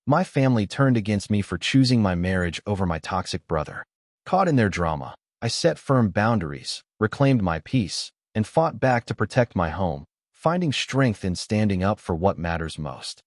My family turned against me for choosing my marriage over my toxic brother. Caught in their drama, I set firm boundaries, reclaimed my peace, and fought back to protect my home, finding strength in standing up for what matters most.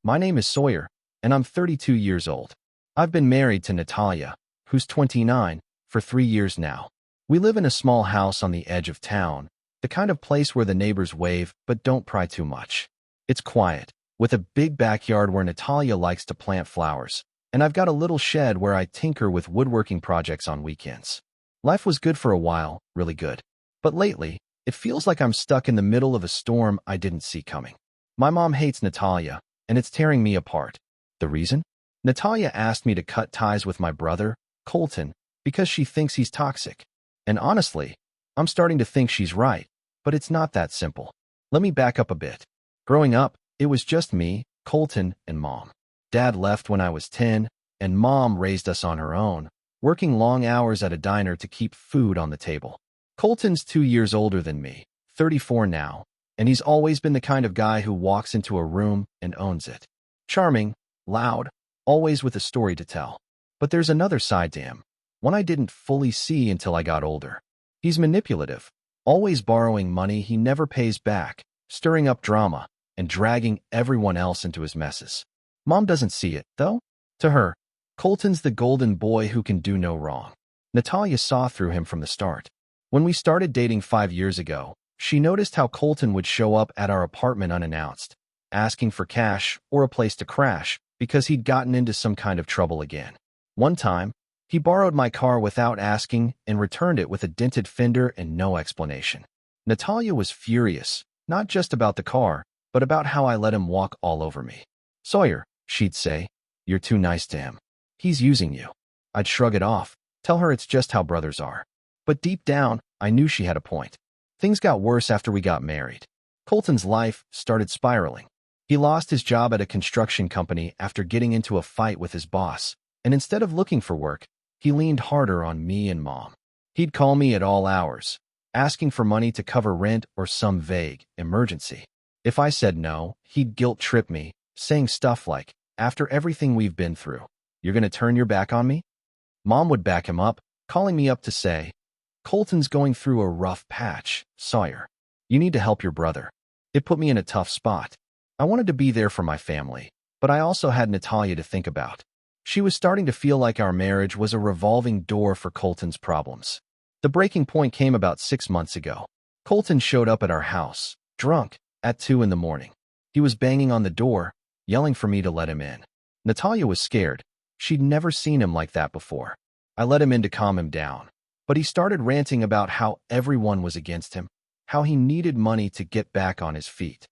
My name is Sawyer, and I'm 32 years old. I've been married to Natalia, who's 29, for 3 years now. We live in a small house on the edge of town, the kind of place where the neighbors wave but don't pry too much. It's quiet, with a big backyard where Natalia likes to plant flowers, and I've got a little shed where I tinker with woodworking projects on weekends. Life was good for a while, really good. But lately, it feels like I'm stuck in the middle of a storm I didn't see coming. My mom hates Natalia, and it's tearing me apart. The reason? Natalia asked me to cut ties with my brother, Colton, because she thinks he's toxic. And honestly, I'm starting to think she's right, but it's not that simple. Let me back up a bit. Growing up, it was just me, Colton, and Mom. Dad left when I was 10, and Mom raised us on her own, working long hours at a diner to keep food on the table. Colton's 2 years older than me, 34 now, and he's always been the kind of guy who walks into a room and owns it. Charming, loud, always with a story to tell. But there's another side to him, one I didn't fully see until I got older. He's manipulative, always borrowing money he never pays back, stirring up drama, and dragging everyone else into his messes. Mom doesn't see it, though. To her, Colton's the golden boy who can do no wrong. Natalia saw through him from the start. When we started dating 5 years ago, she noticed how Colton would show up at our apartment unannounced, asking for cash or a place to crash because he'd gotten into some kind of trouble again. One time, he borrowed my car without asking and returned it with a dented fender and no explanation. Natalia was furious, not just about the car, but about how I let him walk all over me. "Sawyer," she'd say, "you're too nice to him. He's using you." I'd shrug it off, tell her it's just how brothers are. But deep down, I knew she had a point. Things got worse after we got married. Colton's life started spiraling. He lost his job at a construction company after getting into a fight with his boss, and instead of looking for work, he leaned harder on me and Mom. He'd call me at all hours, asking for money to cover rent or some vague emergency. If I said no, he'd guilt-trip me, saying stuff like, "After everything we've been through, you're going to turn your back on me?" Mom would back him up, calling me up to say, "Colton's going through a rough patch, Sawyer. You need to help your brother." It put me in a tough spot. I wanted to be there for my family, but I also had Natalia to think about. She was starting to feel like our marriage was a revolving door for Colton's problems. The breaking point came about 6 months ago. Colton showed up at our house, drunk, at 2 in the morning. He was banging on the door, yelling for me to let him in. Natalia was scared. She'd never seen him like that before. I let him in to calm him down. But he started ranting about how everyone was against him, how he needed money to get back on his feet.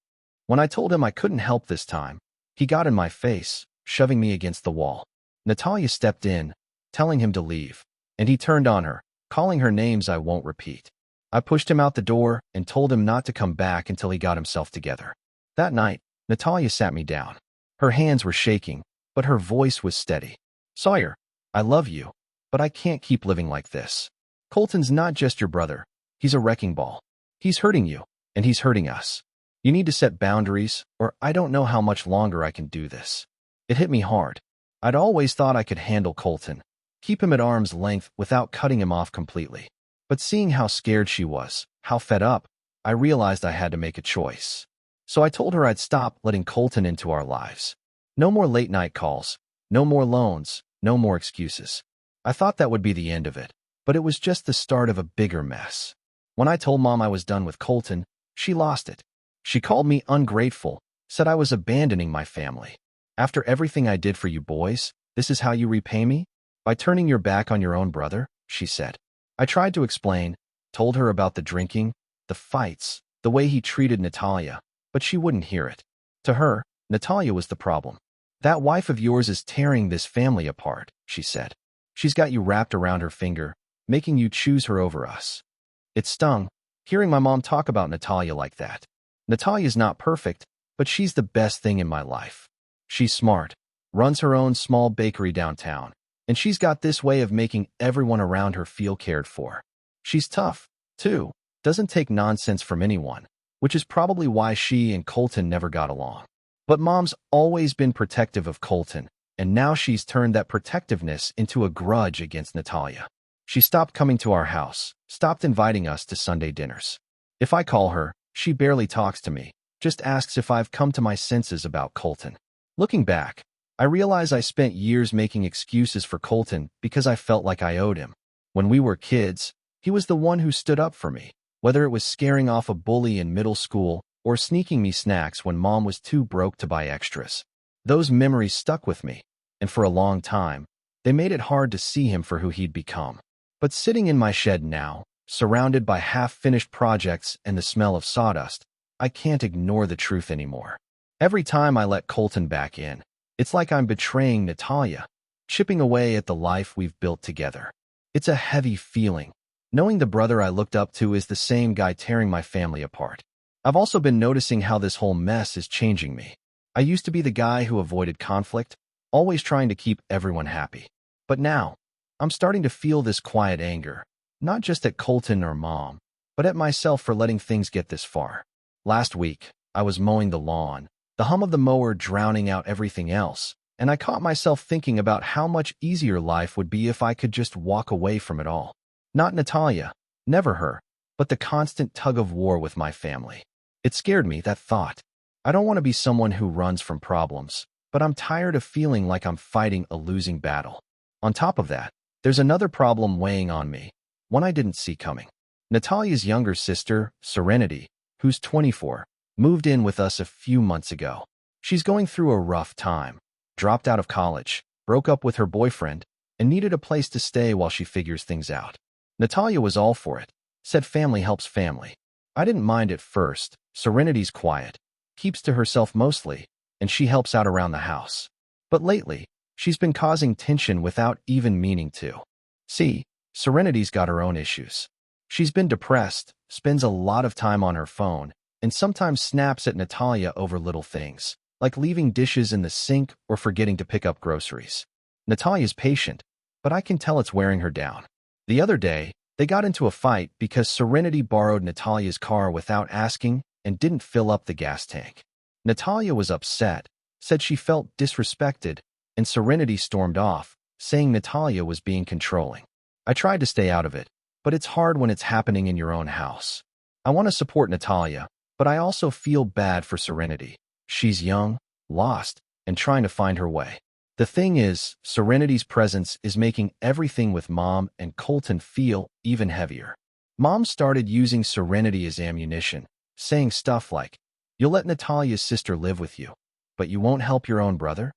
When I told him I couldn't help this time, he got in my face, shoving me against the wall. Natalia stepped in, telling him to leave, and he turned on her, calling her names I won't repeat. I pushed him out the door and told him not to come back until he got himself together. That night, Natalia sat me down. Her hands were shaking, but her voice was steady. "Sawyer, I love you, but I can't keep living like this. Colton's not just your brother. He's a wrecking ball. He's hurting you, and he's hurting us. You need to set boundaries, or I don't know how much longer I can do this." It hit me hard. I'd always thought I could handle Colton, keep him at arm's length without cutting him off completely. But seeing how scared she was, how fed up, I realized I had to make a choice. So I told her I'd stop letting Colton into our lives. No more late-night calls, no more loans, no more excuses. I thought that would be the end of it, but it was just the start of a bigger mess. When I told Mom I was done with Colton, she lost it. She called me ungrateful, said I was abandoning my family. "After everything I did for you boys, this is how you repay me? By turning your back on your own brother?" she said. I tried to explain, told her about the drinking, the fights, the way he treated Natalia, but she wouldn't hear it. To her, Natalia was the problem. "That wife of yours is tearing this family apart," she said. "She's got you wrapped around her finger, making you choose her over us." It stung, hearing my mom talk about Natalia like that. Natalia's not perfect, but she's the best thing in my life. She's smart, runs her own small bakery downtown, and she's got this way of making everyone around her feel cared for. She's tough, too, doesn't take nonsense from anyone, which is probably why she and Colton never got along. But Mom's always been protective of Colton, and now she's turned that protectiveness into a grudge against Natalia. She stopped coming to our house, stopped inviting us to Sunday dinners. If I call her, she barely talks to me, just asks if I've come to my senses about Colton. Looking back, I realize I spent years making excuses for Colton because I felt like I owed him. When we were kids, he was the one who stood up for me, whether it was scaring off a bully in middle school or sneaking me snacks when Mom was too broke to buy extras. Those memories stuck with me, and for a long time, they made it hard to see him for who he'd become. But sitting in my shed now, surrounded by half-finished projects and the smell of sawdust, I can't ignore the truth anymore. Every time I let Colton back in, it's like I'm betraying Natalia, chipping away at the life we've built together. It's a heavy feeling, knowing the brother I looked up to is the same guy tearing my family apart. I've also been noticing how this whole mess is changing me. I used to be the guy who avoided conflict, always trying to keep everyone happy. But now, I'm starting to feel this quiet anger, not just at Colton or Mom, but at myself for letting things get this far. Last week, I was mowing the lawn, the hum of the mower drowning out everything else, and I caught myself thinking about how much easier life would be if I could just walk away from it all. Not Natalia, never her, but the constant tug-of-war with my family. It scared me, that thought. I don't want to be someone who runs from problems, but I'm tired of feeling like I'm fighting a losing battle. On top of that, there's another problem weighing on me, one I didn't see coming. Natalia's younger sister, Serenity, who's 24, moved in with us a few months ago. She's going through a rough time, dropped out of college, broke up with her boyfriend, and needed a place to stay while she figures things out. Natalia was all for it, said family helps family. I didn't mind at first. Serenity's quiet, keeps to herself mostly, and she helps out around the house. But lately, she's been causing tension without even meaning to. See, Serenity's got her own issues. She's been depressed, spends a lot of time on her phone, and sometimes snaps at Natalia over little things, like leaving dishes in the sink or forgetting to pick up groceries. Natalia's patient, but I can tell it's wearing her down. The other day, they got into a fight because Serenity borrowed Natalia's car without asking and didn't fill up the gas tank. Natalia was upset, said she felt disrespected, and Serenity stormed off, saying Natalia was being controlling. I tried to stay out of it, but it's hard when it's happening in your own house. I want to support Natalia, but I also feel bad for Serenity. She's young, lost, and trying to find her way. The thing is, Serenity's presence is making everything with Mom and Colton feel even heavier. Mom started using Serenity as ammunition, saying stuff like, "You'll let Natalia's sister live with you, but you won't help your own brother?"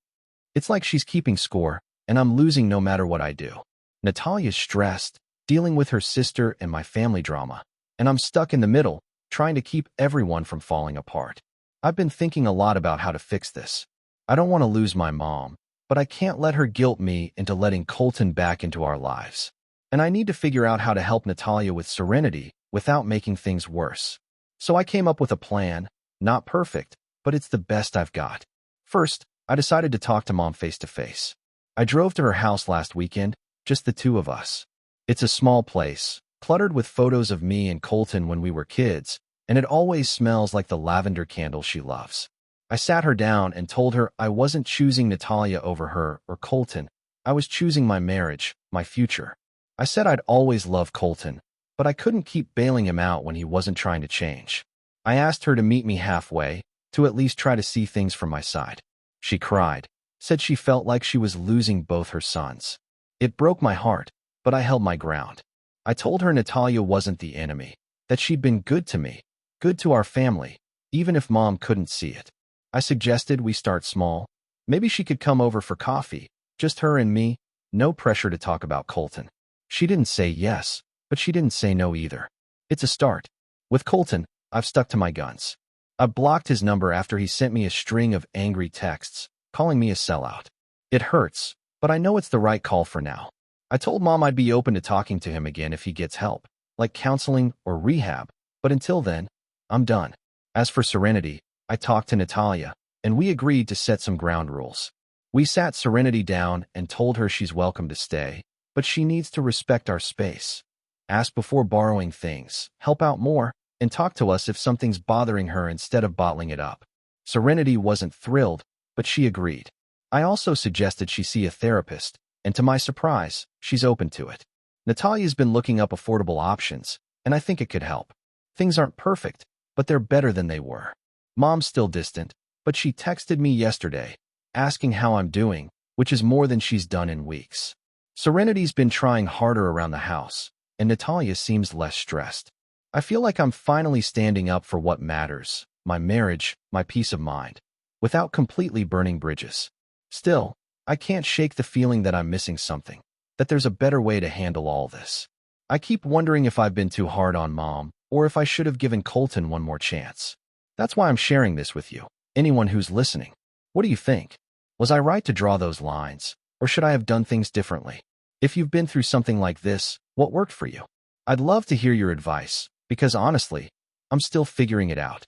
It's like she's keeping score, and I'm losing no matter what I do. Natalia's stressed, dealing with her sister and my family drama, and I'm stuck in the middle, trying to keep everyone from falling apart. I've been thinking a lot about how to fix this. I don't want to lose my mom, but I can't let her guilt me into letting Colton back into our lives. And I need to figure out how to help Natalia with Serenity without making things worse. So I came up with a plan, not perfect, but it's the best I've got. First, I decided to talk to Mom face to face. I drove to her house last weekend, just the two of us. It's a small place, cluttered with photos of me and Colton when we were kids, and it always smells like the lavender candle she loves. I sat her down and told her I wasn't choosing Natalia over her or Colton. I was choosing my marriage, my future. I said I'd always love Colton, but I couldn't keep bailing him out when he wasn't trying to change. I asked her to meet me halfway, to at least try to see things from my side. She cried, said she felt like she was losing both her sons. It broke my heart, but I held my ground. I told her Natalia wasn't the enemy, that she'd been good to me, good to our family, even if Mom couldn't see it. I suggested we start small. Maybe she could come over for coffee, just her and me, no pressure to talk about Colton. She didn't say yes, but she didn't say no either. It's a start. With Colton, I've stuck to my guns. I blocked his number after he sent me a string of angry texts, calling me a sellout. It hurts, but I know it's the right call for now. I told Mom I'd be open to talking to him again if he gets help, like counseling or rehab, but until then, I'm done. As for Serenity, I talked to Natalia, and we agreed to set some ground rules. We sat Serenity down and told her she's welcome to stay, but she needs to respect our space. Ask before borrowing things, help out more, and talk to us if something's bothering her instead of bottling it up. Serenity wasn't thrilled, but she agreed. I also suggested she see a therapist, and to my surprise, she's open to it. Natalia's been looking up affordable options, and I think it could help. Things aren't perfect, but they're better than they were. Mom's still distant, but she texted me yesterday, asking how I'm doing, which is more than she's done in weeks. Serenity's been trying harder around the house, and Natalia seems less stressed. I feel like I'm finally standing up for what matters, my marriage, my peace of mind, without completely burning bridges. Still, I can't shake the feeling that I'm missing something, that there's a better way to handle all this. I keep wondering if I've been too hard on Mom, or if I should have given Colton one more chance. That's why I'm sharing this with you, anyone who's listening. What do you think? Was I right to draw those lines, or should I have done things differently? If you've been through something like this, what worked for you? I'd love to hear your advice, because honestly, I'm still figuring it out.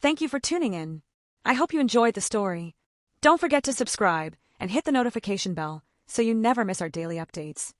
Thank you for tuning in. I hope you enjoyed the story. Don't forget to subscribe and hit the notification bell so you never miss our daily updates.